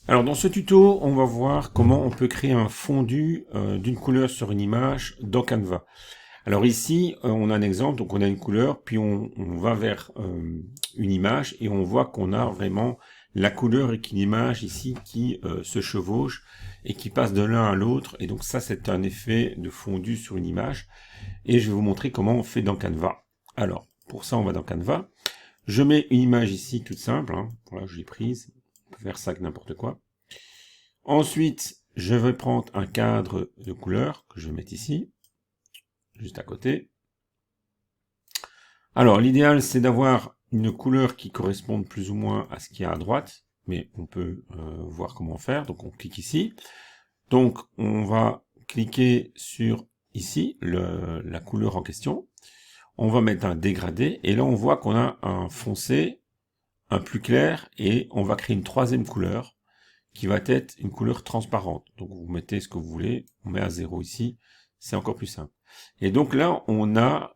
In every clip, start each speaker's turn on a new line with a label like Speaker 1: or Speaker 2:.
Speaker 1: Alors dans ce tuto, on va voir comment on peut créer un fondu d'une couleur sur une image dans Canva. Alors ici, on a un exemple, donc on a une couleur, puis on va vers une image et on voit qu'on a vraiment la couleur et qu'une image ici qui se chevauche et qui passe de l'un à l'autre. Et donc ça, c'est un effet de fondu sur une image. Et je vais vous montrer comment on fait dans Canva. Alors, pour ça, on va dans Canva. Je mets une image ici toute simple, hein. Voilà, je l'ai prise. On peut faire ça avec n'importe quoi. Ensuite, je vais prendre un cadre de couleur que je vais mettre ici, juste à côté. Alors, l'idéal, c'est d'avoir une couleur qui corresponde plus ou moins à ce qu'il y a à droite, mais on peut voir comment faire. Donc, on clique ici. Donc, on va cliquer sur ici, la couleur en question. On va mettre un dégradé, et là, on voit qu'on a un foncé, un plus clair, et on va créer une troisième couleur, qui va être une couleur transparente. Donc vous mettez ce que vous voulez, on met à 0 ici, c'est encore plus simple. Et donc là, on a,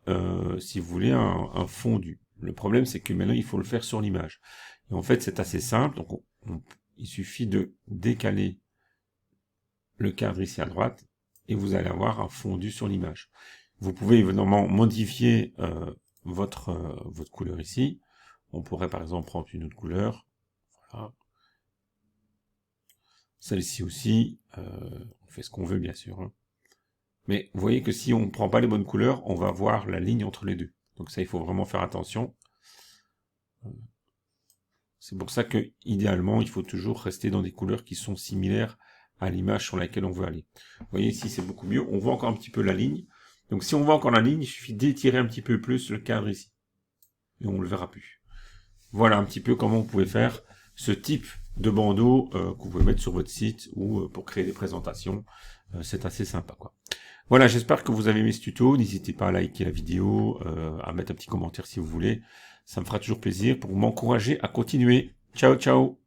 Speaker 1: si vous voulez, un fondu. Le problème, c'est que maintenant, il faut le faire sur l'image. Et en fait, c'est assez simple, donc il suffit de décaler le cadre ici à droite, et vous allez avoir un fondu sur l'image. Vous pouvez évidemment modifier votre couleur ici. On pourrait par exemple prendre une autre couleur. Voilà. Celle-ci aussi, on fait ce qu'on veut bien sûr. Hein. Mais vous voyez que si on ne prend pas les bonnes couleurs, on va voir la ligne entre les deux. Donc ça, il faut vraiment faire attention. C'est pour ça que, idéalement, il faut toujours rester dans des couleurs qui sont similaires à l'image sur laquelle on veut aller. Vous voyez ici, c'est beaucoup mieux. On voit encore un petit peu la ligne. Donc si on voit encore la ligne, il suffit d'étirer un petit peu plus le cadre ici. Et on ne le verra plus. Voilà un petit peu comment vous pouvez faire ce type de bandeau que vous pouvez mettre sur votre site ou pour créer des présentations. C'est assez sympa, quoi. Voilà, j'espère que vous avez aimé ce tuto. N'hésitez pas à liker la vidéo, à mettre un petit commentaire si vous voulez. Ça me fera toujours plaisir pour m'encourager à continuer. Ciao, ciao!